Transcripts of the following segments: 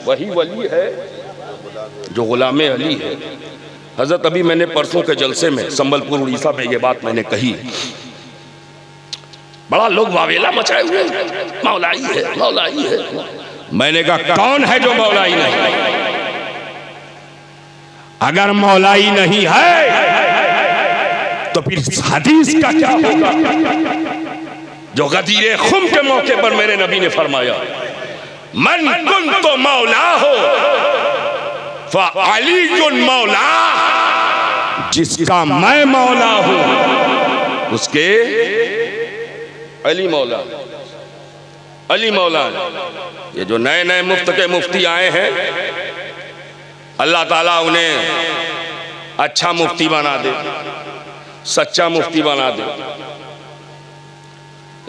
वही वली है जो गुलाम अली है। हजरत अभी मैंने परसों के जलसे में संबलपुर उड़ीसा में ये बात मैंने कही, बड़ा लोग वावेला मचाए हुए मौलाई है मौलाई है। मैंने कहा कौन है जो मौलाई नहीं? अगर मौलाई नहीं है तो फिर हदीस का क्या होगा जो गदीरे खुम के मौके पर मेरे नबी ने फरमाया, मन कुन तो मौला हो फ़अली कुन मौला, जिसका मैं मौला हूं उसके अली मौला, अली मौला। ये जो नए नए मुफ्त के मुफ्ती आए हैं, अल्लाह ताला उन्हें अच्छा मुफ्ती बना दे, सच्चा मुफ्ती बना दे।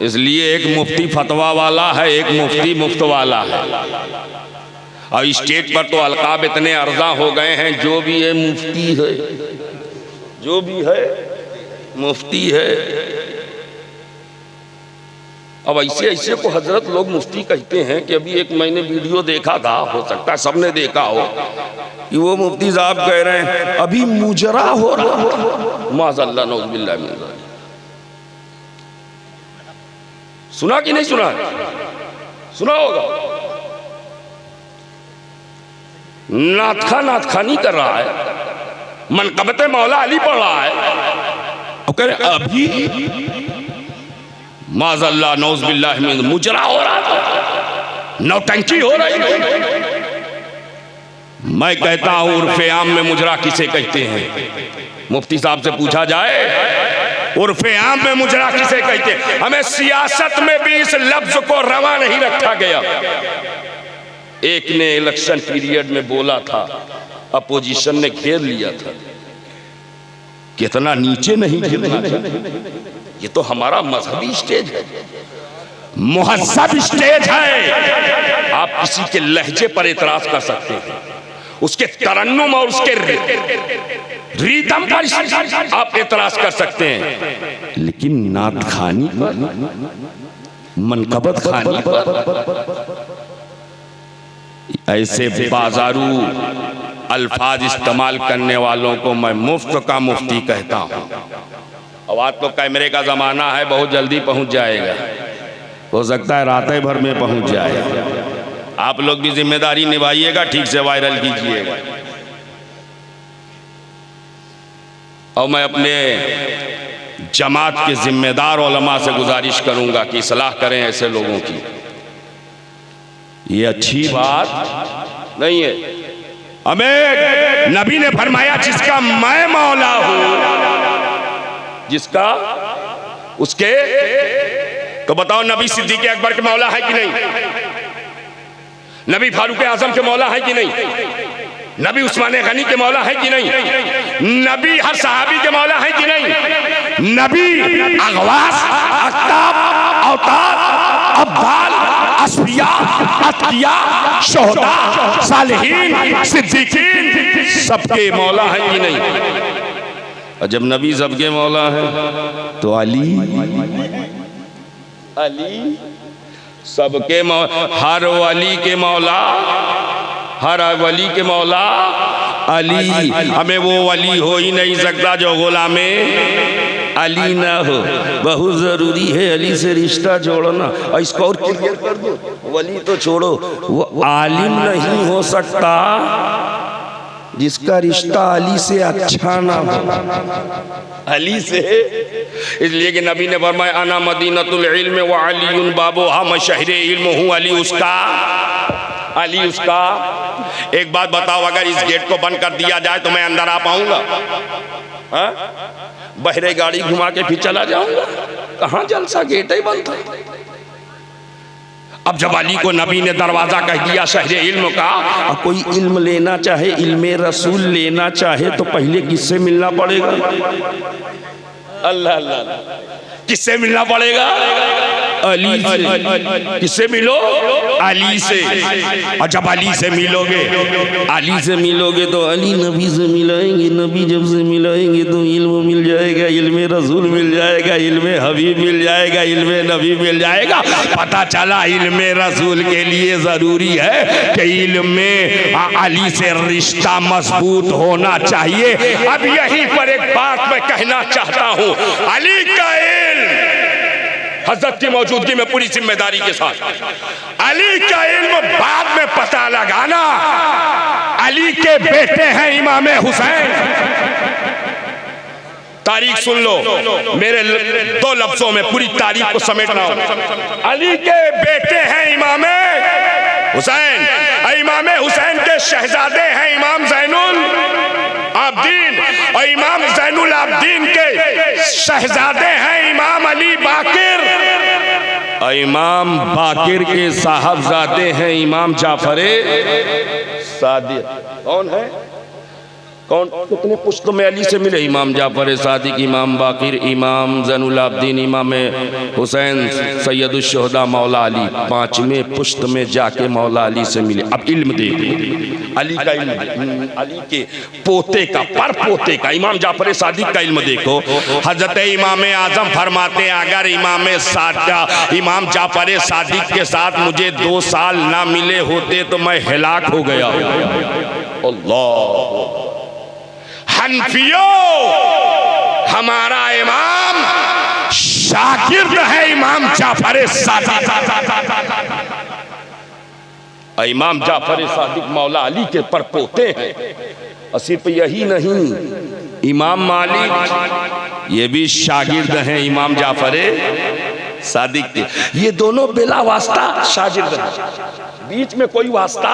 इसलिए एक मुफ्ती फतवा वाला है, एक मुफ्ती मुफ्त वाला है। और स्टेट पर तो अलकाब इतने अर्जा हो गए हैं, जो भी है मुफ्ती है, जो भी है मुफ्ती है। अब ऐसे ऐसे को हजरत लोग मुफ्ती कहते हैं कि अभी एक मैंने वीडियो देखा था, हो सकता है सबने देखा हो, कि वो मुफ्ती साहब कह रहे हैं अभी मुजरा हो रहा, माज़अल्लाह नौज़ुबिल्लाह मिन ज़ालिक। सुना कि नहीं सुना? सुना होगा। नाथखानी कर रहा है, मनक़बत मौला अली पढ़ रहा है, और कह रहे अभी माज़अल्लाह नौज़ुबिल्लाह मिन मुजरा हो रहा था, नौटंकी हो रही है। मैं कहता हूं उर्फ़े आम में मुजरा किसे कहते हैं? मुफ्ती साहब से पूछा जाए उर्फ़े आम में मुजरा किसे कहते हैं? हमें सियासत में भी इस लफ्ज को रवा नहीं रखा गया। एक ने इलेक्शन पीरियड में बोला था, अपोजिशन ने घेर लिया था, कितना नीचे नहीं गिरना चाहिए। ये तो हमारा मजहबी स्टेज है, मुहज़्ज़ब स्टेज है। आप किसी के लहजे पर एतराज कर सकते हैं, उसके तरन्नुम और उसके रिदम पर आप एतराज कर सकते हैं, लेकिन नात खानी पर, मनक़बत खानी पर ऐसे बाजारू अल्फाज इस्तेमाल करने वालों को मैं मुफ्त का मुफ्ती कहता हूँ। अब आज तो कैमरे का ज़माना है, बहुत जल्दी पहुँच जाएगा, हो सकता है रातें भर में पहुँच जाए। आप लोग भी जिम्मेदारी निभाइएगा, ठीक से वायरल कीजिएगा। और मैं अपने जमात के जिम्मेदार उलमा से गुजारिश करूँगा कि इस्लाह करें ऐसे लोगों की। ये अच्छी बात नहीं है। हमें नबी ने फरमाया जिसका मैं मौला हूं, जिसका उसके, तो बताओ नबी सिद्दीक़ अकबर के मौला है कि नहीं? नबी फारूक आजम के मौला है कि नहीं? नबी उस्मान गनी के मौला है कि नहीं? नबी हर सहाबी के मौला है कि नहीं? नबी अगवास, अख्ताब, औताद, अब्दाल, अस्फिया, अतकिया, शोहदा, सालिहीन, सिद्दीकीन सबके मौला है कि नहीं? और जब नबी सबके मौला है तो अली सबके मौला, हर वली के मौला, हर वली के मौला अली। हमें वो वली हो ही नहीं सकता जो गुलामे अली ना हो। बहुत जरूरी है अली से रिश्ता जोड़ना। और इसको और क्लियर कर दो, वली तो छोड़ो, वो आलिम नहीं हो सकता जिसका रिश्ता अली से अच्छा ना हो, अली से। इसलिए कि नबी ने फरमाया अना मदीनतुल इल्म व अलीयुन बाबुहा, मैं शहरे इल्म हूँ, अली उसका, अली उसका। एक बात बताओ, अगर इस गेट को बंद कर दिया जाए तो मैं अंदर आ पाऊंगा? बहरे गाड़ी घुमा के फिर चला जाऊंगा? कहाँ जलसा, गेट ही बंद था। अब जब अली को नबी ने दरवाजा कह दिया शहरे इल्म का, और कोई इल्म लेना चाहे, इल्मे रसूल लेना चाहे, तो पहले किससे मिलना पड़ेगा? अल्लाह अल्लाह, किससे मिलना पड़ेगा? अली से। किससे मिलो? अली से। और जब अली से मिलोगे तो अली नबी से मिलाएंगे, नबी जब से मिलाएंगे तो इल्म मिल जाएगा, इल्म रसूल मिल जाएगा, इल्म हबीब मिल जाएगा, इल्म नबी मिल जाएगा। पता चला इल्म रसूल के लिए जरूरी है कि इल्म अली से रिश्ता मजबूत होना चाहिए। अब यहीं पर एक बात मैं कहना चाहता हूं, अली का इल्म हजरत की मौजूदगी में पूरी जिम्मेदारी के साथ, अली का इल्म बाद में पता लगाना। अली के बेटे हैं इमाम हुसैन। तारीख सुन लो, मेरे 2 लफ्जों में पूरी तारीख को समेटना हो। अली के बेटे हैं इमाम हुसैन, इमाम हुसैन के शहजादे हैं इमाम ज़ैनुल आबदीन, और इमाम ज़ैनुल आबदीन के शहजादे हैं इमाम अली बाकिर, और इमाम बाकिर के साहबजादे हैं इमाम जाफरे सादिक। कौन है? कौन? कितने पुश्त में अली से मिले? इमाम जाफर सादिक, इमाम बाकिर, इमाम ज़ैनुल आबदीन, इमाम हुसैन सैयदुल शुहदा मौला अली। 5वें पुश्त में जाके मौला अली से मिले। अब इल्म देखो, अली का इल्म, अली के पोते का, पर पोते का, इमाम जाफर सादिक का इल्म देखो। हजरत इमाम आजम फरमाते हैं, अगर इमाम जाफर सादिक के साथ मुझे 2 साल ना मिले होते तो मैं हिलाक हो गया। अल्लाह। हनफियों, हमारा इमाम शागिर्द है इमाम जाफर सादिक। इमाम जाफर सादिक मौला अली के परपोते हैं। और सिर्फ यही नहीं, इमाम मालिक ये भी शागिर्द हैं इमाम जाफर सादिक के। ये दोनों बिला वास्ता शागिर्द हैं, बीच में कोई वास्ता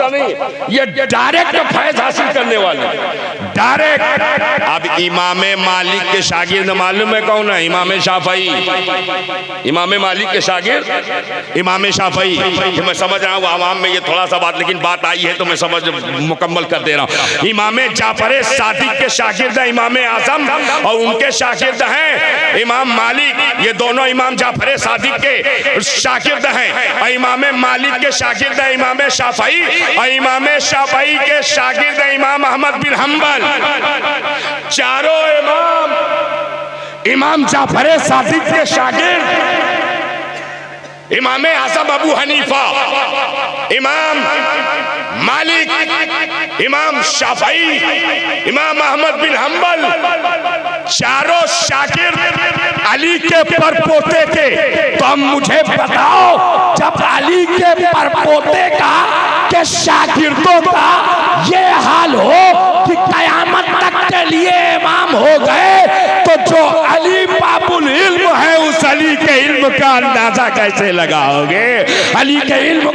नहीं, ये डायरेक्ट फैज हासिल करने वाले, डायरेक्ट। अब इमाम मालिक के शागिर्द मालूम है कौन है? इमाम शाफई। इमाम मालिक के शागिर्द इमाम शाफई। मैं समझ रहा हूँ आवाम में ये थोड़ा सा बात, लेकिन बात आई है तो मैं समझ मुकम्मल कर दे रहा हूँ। इमाम जाफर सादिक के शागिर्द है इमाम आजम, और उनके शागिर्द हैं इमाम मालिक। ये दोनों इमाम जाफर सादिक के शागिर्द हैं, और इमाम मालिक के शागिर्द है इमाम शाफई, और इमाम शाफई के शागिर्द इमाम अहमद बिन हंबल। चारों इमाम जाफर सादिक के शागिर्द इमाम आजम अबू हनीफा, इमाम मालिक, इमाम शाफई, इमाम अहमद बिन हंबल, चारों शागिर्द अली के परपोते थे। तो अब मुझे बताओ, जब अली के परपोते का के शागिर्दों का ये हाल हो कि कयामत तक के लिए इमाम हो गए, तो जो अली बाबुल इल्म है उस अली के इल्म का अंदाजा कैसे लगाओगे? अली के इल्म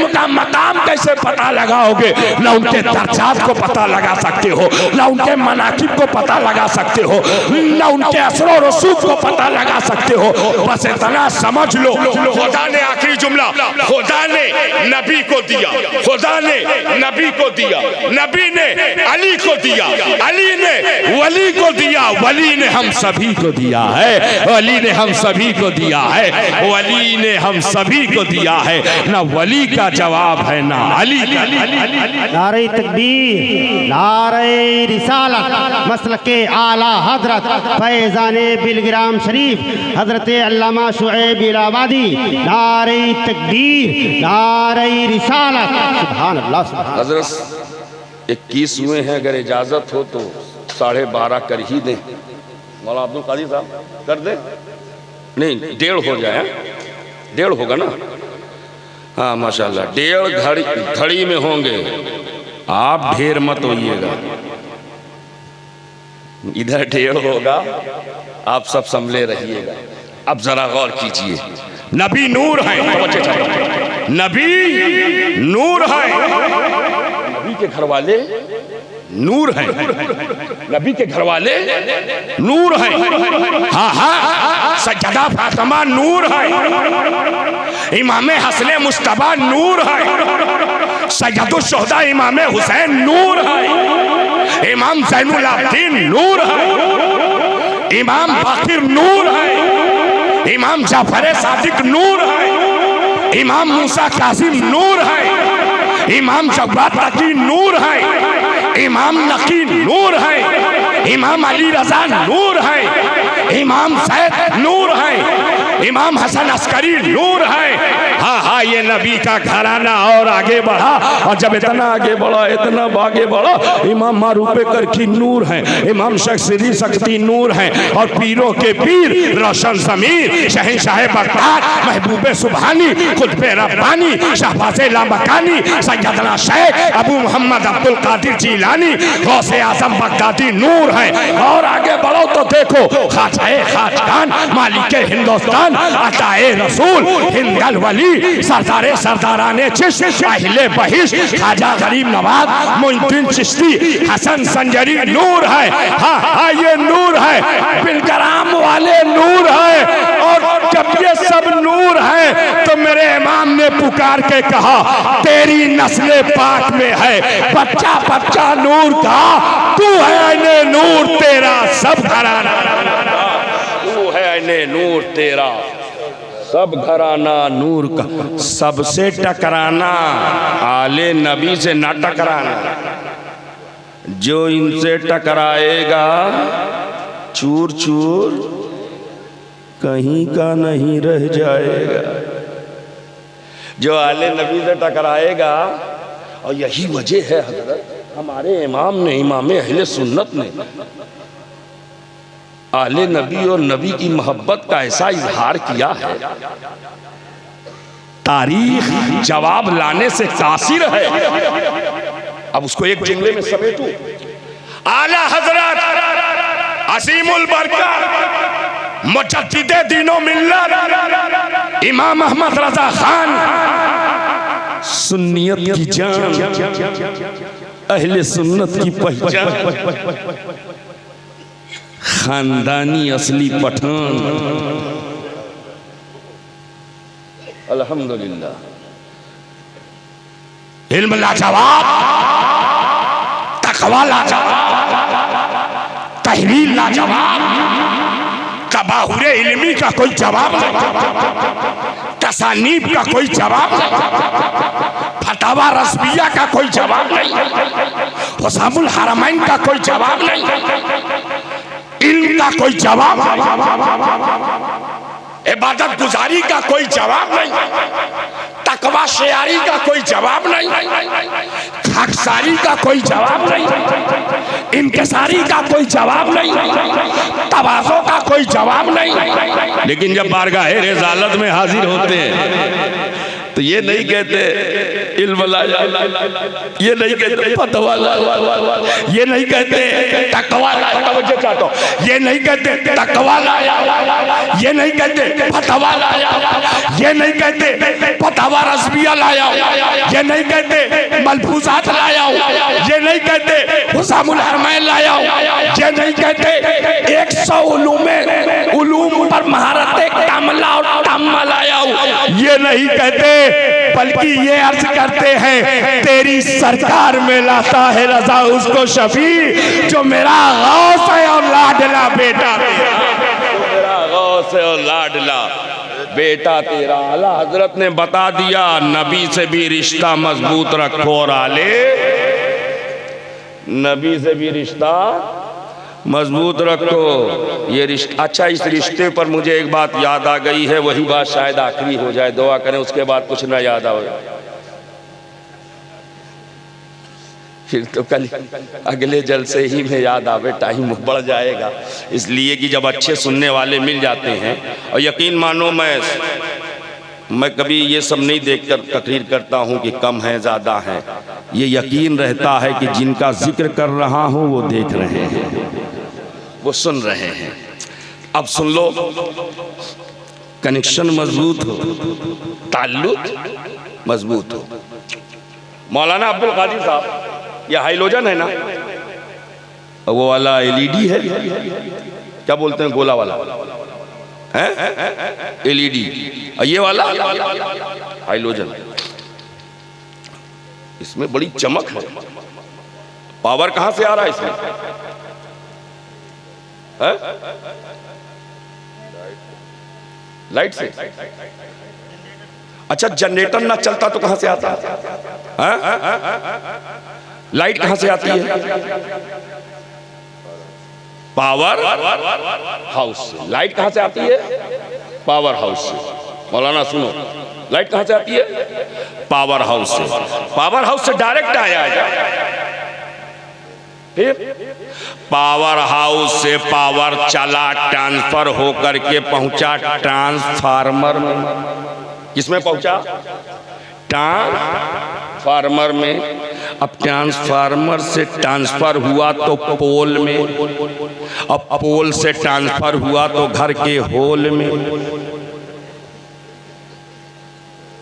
का मकाम कैसे पता लगाओगे? ना उनके दर्जात को पता लगा सकते हो, ना उनके मनाकिब को पता लगा सकते हो, ना उनके असर और रसूख को पता लगा सकते हो। बस इतना समझ लो, खुदा ने, आखिरी जुमला, खुदा ने नबी को दिया, खुदा ने नबी को दिया, नबी ने अली को दिया, अली ने वली को दिया, वली ने हम सभी को दिया है, वली ने हम सभी को दिया है, वली ने हम सभी को दिया है। ना वली का जवाब है ना अली का। नारे तकबीर, नारे रिसालत, मसलके आला हजरत फैज़ाने बिलग्राम शरीफ हजरत अल्लामा शुएब इलाहाबादी। नारे तकबीर, नारे रिसालत। सुभान अल्लाह, सुभान। हजरत 21 हुए हैं, अगर इजाजत हो तो 12:30 कर ही दें। मौलाना अब्दुल कादिर साहब कर दे? नहीं, 1:30 हो जाए। 1:30 होगा ना? हाँ माशाल्लाह, 1:30 घड़ी में होंगे। आप ढेर मत होइएगा, इधर 1:30 होगा, आप सब संभले रहिएगा। अब जरा गौर कीजिए, नबी नूर है, नबी नूर है, नबी के घर वाले नूर हैं, नबी के घर वाले नूर हैं। हाँ हाँ, सज्जदा फातिमा नूर है, इमाम हसन मुस्तफा नूर है, सैयदुल शुहदा इमाम हुसैन नूर है, इमाम ज़ैनुल आबदीन नूर है, इमाम बाकिर नूर है, इमाम जाफर सादिक नूर है, इमाम मूसा कासिम नूर है, इमाम जब्बार तकी नूर है, इमाम नकी नूर है, इमाम अली रजा नूर है, इमाम सैद नूर है, इमाम हसन अस्करी नूर है। हाँ हाँ, ये नबी का घराना और आगे बढ़ा, और जब इतना आगे बढ़ा, इतना आगे बढ़ा, इमाम मारूफे करकी नूर है, इमाम शख्सरी शक्ति नूर है, और पीरों के पीर रोशन ज़मीर शहंशाह बगदाद महबूबे सुबहानी खुतबे रब्बानी शहबाज़े लामकानी सैयदना शेख अबू मोहम्मद अब्दुल कादिर जीलानी गौसे आज़म बगदादी नूर है। और आगे बढ़ो तो देखो ख्वाजाए खाजगान मालिके हिंदुस्तान अताए रसूल हिंदल वली सरदारे सरदाराने चिश्त अहले बहिश ख्वाजा गरीब नवाज मोइनुद्दीन चिश्ती हसन संजरी नूर है। हाँ हाँ, ये नूर है, बिलग्राम वाले नूर है। और जब ये सब नूर है तो मेरे इमाम ने पुकार के कहा तेरी नस्ले पाक में है बच्चा बच्चा नूर का, तू है ऐने नूर तेरा सब घराना, तू है ऐने नूर तेरा सब घराना नूर का। सबसे टकराना, आले नबी से ना टकराना, जो इनसे टकराएगा चूर चूर कहीं का नहीं रह जाएगा। जो आले नबी से टकराएगा, और यही वजह है हजरत हमारे इमाम ने, इमाम अहले सुन्नत ने आले नबी और नबी की मोहब्बत का ऐसा इजहार किया है, तारीख जवाब लाने से कासिर है। अब उसको एक जुमले में समेटूं, आला हजरत असीमुल बरकत मुजद्दिदे दीनो मिल्लत इमाम अहमद रजा खान सुन्नियत की जान, अहले सुन्नत की पहचान, खानदानी असली पठान। अल्हम्दुलिल्लाह, इल्म लाजवाब, तकवा लाजवाब, तहरीर लाजवाब, तबाहुरे इल्मी का कोई जवाब नहीं, तसानीब का कोई जवाब नहीं, फतावा रस्मिया का कोई जवाब नहीं, हुसामुल हरमैन का कोई जवाब नहीं, इल्म का कोई जवाब नहीं, इबादत गुजारी का कोई जवाब नहीं, तकवा शेयारी का कोई जवाब नहीं, खाकसारी का कोई जवाब नहीं, इनकसारी का कोई जवाब नहीं, तवाज़ो का कोई जवाब नहीं। लेकिन जब बारगाह रिसालत में हाजिर होते हैं तो ये नहीं कहते इल्म लाया, ये नहीं कहते फतवा लाया, ये नहीं कहते तकवा लाया, ये नहीं कहते तकवा लाया, ये नहीं कहते फतवा लाया, ये नहीं कहते फतवा रस्मिया लाया, ये नहीं कहते मलफूजात लाया, ये नहीं कहते हुसामुल हरमैन लाया, ये नहीं कहते 100 उलूम पर महारत कामला और ताम्मा लाया, ये नहीं कहते, बल्कि ये अर्ज करते हैं तेरी सरकार में लाता है रजा उसको शफी जो मेरा गौस है और लाडला बेटा, मेरा गौस है और लाडला बेटा तेरा। आला हजरत ने बता दिया नबी से भी रिश्ता मजबूत रखो, और आले नबी से भी रिश्ता मजबूत रखो। ये रिश्ता, अच्छा इस रिश्ते पर मुझे एक बात याद आ गई है, वही बात शायद आखिरी हो जाए, दुआ करें उसके बाद कुछ ना याद आओ, फिर तो कल अगले जलसे ही में याद आवे, टाइम बढ़ जाएगा। इसलिए कि जब अच्छे सुनने वाले मिल जाते हैं, और यकीन मानो मैं कभी ये सब नहीं देखकर तकरीर करता हूँ कि कम है ज़्यादा है, ये यकीन रहता है कि जिनका जिक्र कर रहा हूँ वो देख रहे हैं, वो सुन रहे हैं। अब सुन लो, कनेक्शन मजबूत हो, ताल्लुक मजबूत हो। मौलाना अब्दुल कादिर साहब, ये हाइलोजन है ना, वो वाला एलईडी है, क्या बोलते हैं गोला वाला है, एलईडी, ये वाला हाइलोजन, इसमें बड़ी चमक है। पावर कहां से आ रहा है इसमें? लाइट से। अच्छा, जनरेटर ना चलता तो कहां से आता? लाइट कहां से आती है? पावर हाउस से। लाइट कहां से आती है? पावर हाउस से। मौलाना सुनो, लाइट कहां से आती है? पावर हाउस से। पावर हाउस से डायरेक्ट आया है, फिर पावर हाउस से पावर चला, ट्रांसफर होकर के पहुंचा ट्रांसफार्मर में। किसमें पहुंचा? ट्रांसफार्मर में। अब ट्रांसफार्मर से ट्रांसफर हुआ तो पोल में, अब पोल से ट्रांसफर हुआ तो घर के होल में।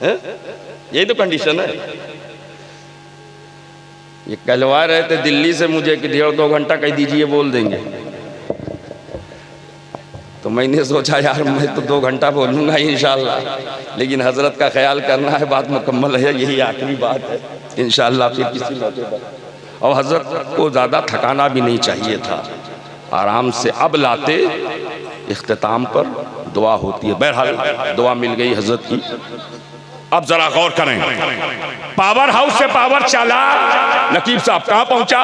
यही तो कंडीशन है। ये कहलवा रहे थे दिल्ली से मुझे कि 1.5-2 घंटा कह दीजिए, बोल देंगे। तो मैंने सोचा यार मैं तो 2 घंटा बोलूँगा इंशाल्लाह, लेकिन हजरत का ख्याल करना है, बात मुकम्मल है, यही आखिरी बात है इंशाल्लाह, फिर किसी मौके पर। और हजरत को ज़्यादा थकाना भी नहीं चाहिए था, आराम से अब लाते। इख्तिताम पर दुआ होती है, बहरहाल दुआ मिल गई हजरत की। अब जरा गौर करें, पावर हाउस से पावर चला, नकीब साहब कहां पहुंचा?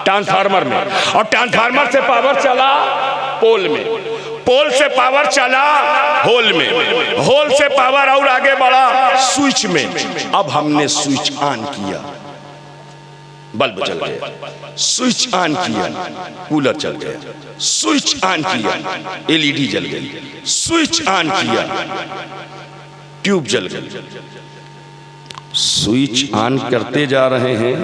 ट्रांसफार्मर में। और ट्रांसफार्मर से पावर चला पोल में, पोल से पावर चला होल में, होल से पावर और आगे बढ़ा स्विच में। अब हमने स्विच ऑन किया, बल्ब जल गया। स्विच ऑन किया, कूलर चल गया। स्विच ऑन किया, एलईडी जल गई। स्विच ऑन किया, ट्यूब जल गई। स्विच ऑन करते जा रहे हैं,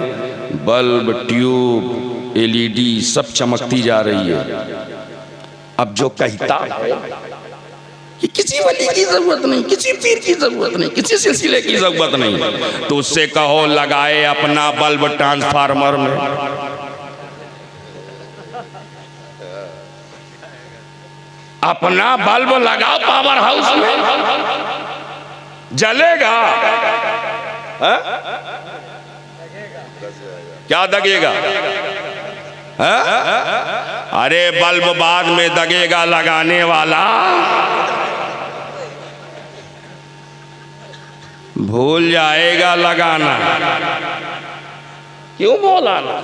बल्ब, ट्यूब, एलईडी सब चमकती जा रही है। अब जो कहता है कि किसी वली की जरूरत नहीं, किसी पीर की जरूरत नहीं, किसी सिलसिले की जरूरत नहीं, तो उससे कहो लगाए अपना बल्ब ट्रांसफार्मर में। अपना बल्ब लगाओ पावर हाउस में, जलेगा। हा? क्या दगेगा? हा? अरे बल्ब बाद में दगेगा, लगाने वाला भूल जाएगा लगाना। क्यों मौलाना?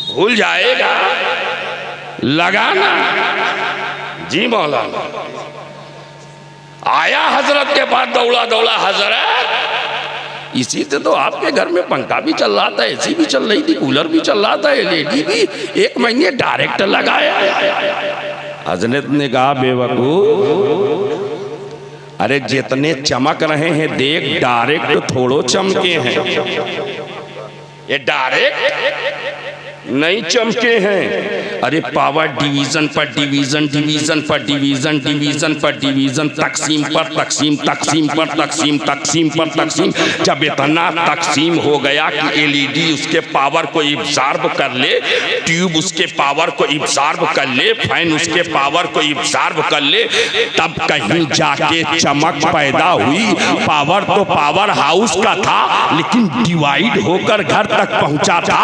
भूल जाएगा लगाना। जी मौलाना। आया हजरत के पास, दौड़ा दौड़ा, हजरत इसी से तो आपके घर में पंखा भी चल रहा था, एसी भी चल रही थी, कूलर भी चल रहा था, एलईडी भी 1 महीने डायरेक्ट लगाया। हजरत ने कहा बेवकूफ, अरे जितने चमक रहे हैं देख, डायरेक्ट थोड़ो चमके हैं, ये डायरेक्ट नहीं चमके हैं। अरे पावर डिवीजन पर डिवीजन, डिवीजन पर डिवीजन, डिवीजन पर डिवीजन, तकसीम पर तकसीम, तकसीम पर तकसीम, तकसीम पर तकसीम। जब इतना तकसीम हो गया कि एलईडी उसके पावर को इब्सार्ब कर ले, ट्यूब उसके पावर को इब्सार्ब कर ले, फैन उसके पावर को इब्सार्ब कर ले, तब कहीं जाके चमक पैदा हुई। पावर तो पावर हाउस का था, लेकिन डिवाइड होकर घर तक पहुंचा था,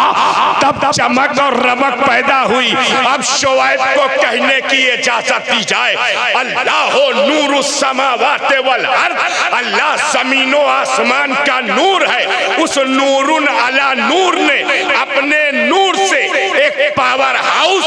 तब चमक और रमक पैदा हुई। अब शुआइब को कहने की इजाजत दी जाए, अल्लाह नूरुस समावाति वल अर्द, अल्लाह जमीनो आसमान का नूर है। उस नूरुन अला नूर ने अपने नूर से एक पावर हाउस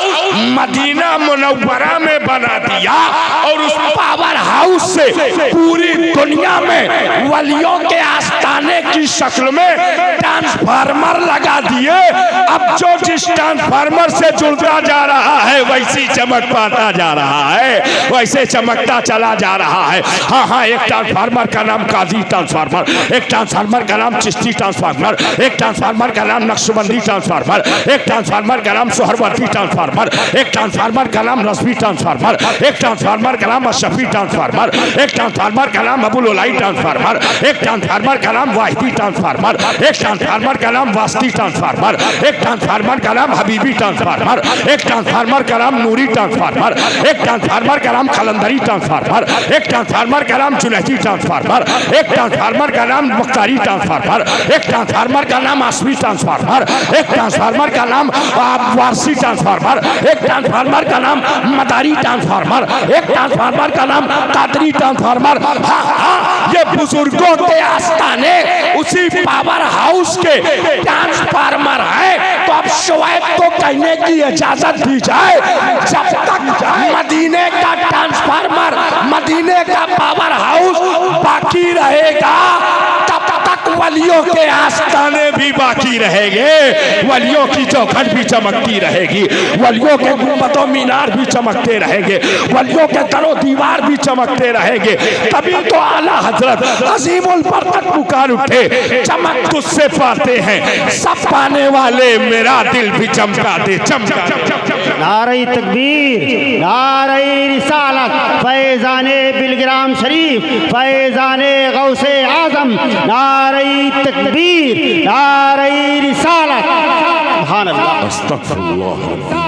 मदीना मुनव्वरा में बना दिया, और उस पावर हाउस से पूरी दुनिया में वलियों के आस्थाने की शक्ल में ट्रांसफार्मर लगा दिए। अब जो जिस ट्रांसफार्मर से जुड़ता जा रहा है वैसी चमक पाता जा रहा है, वैसे चमकता चला जा रहा है। हाँ हाँ, एक ट्रांसफार्मर का नाम काजी ट्रांसफार्मर, एक ट्रांसफार्मर का नाम चिश्ती ट्रांसफार्मर, एक ट्रांसफार्मर का नाम नक्शबंदी ट्रांसफार्मर, एक ट्रांसफार्मर का नाम सोहरवर्दी ट्रांसफार्मर, एक ट्रांसफार्मर का नाम रस्मी ट्रांसफार्मर, एक ट्रांसफार्मर का नाम अशफी ट्रांसफार्मर, ट्रांसफार्मर, एक ट्रांसफार्मर का नाम अबुल उलाई ट्रांसफार्मर, एक ट्रांसफार्मर का नाम वाहिदी ट्रांसफार्मर, एक ट्रांसफार्मर का नाम वास्ती ट्रांसफार्मर, एक ट्रांसफार्मर का नाम हबीबी ट्रांसफार्मर, एक ट्रांसफार्मर का नाम नूरी ट्रांसफार्मर, एक ट्रांसफार्मर का नाम कलंदरी ट्रांसफार्मर, एक ट्रांसफार्मर का नाम जुलैजी ट्रांसफार्मर, एक ट्रांसफार्मर का नाम मुख्तारी ट्रांसफार्मर, एक ट्रांसफार्मर का नाम आसमी ट्रांसफार्मर, एक ट्रांसफार्मर का नाम वारसी ट्रांसफार्मर, एक ट्रांसफार्मर का नाम मदारी ट्रांसफार्मर, एक ट्रांसफार्मर का नाम कादरी ट्रांसफार्मर। हाँ हाँ, ये बुजुर्गों के आस्थाने उसी पावर हाउस के ट्रांसफार्मर है। तो अब शुएब को कहने की इजाजत दी जाए, जब तक मदीने का ट्रांसफार्मर, मदीने का पावर हाउस बाकी रहेगा, तब तक वलियों के आस्थाने भी बाकी रहेंगे, वलियों की चौखट भी चमकती रहेगी, वलियों के गुंबदों मीनार भी चमकते रहेंगे, वलियों के दरो दीवार भी चमकते रहेंगे। तभी तो आला हजरत अजीमुल बरकत पुकार उठे, चमक तुझसे पाते हैं सब पाने वाले, मेरा दिल भी चमका दे, चमका दे। नारे तकबीर, नारे रिसालत, फैज़ाने बिलग्राम शरीफ, फैज़ाने गौसे आजम, नारे तकबीर, नारे रिसालत। सुभान अल्लाह, अस्तगफिरुल्लाह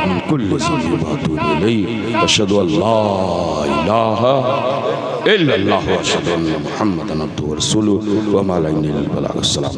मिन कुल्ली ज़ंबिन व अतूबु इलैहि, अशहदु अल्ला इलाहा इल्लल्लाह व अशहदु अन्ना मुहम्मदन अब्दुहु व रसूलुहु व मा अलैना इल्लल बलाग। अस्सलाम।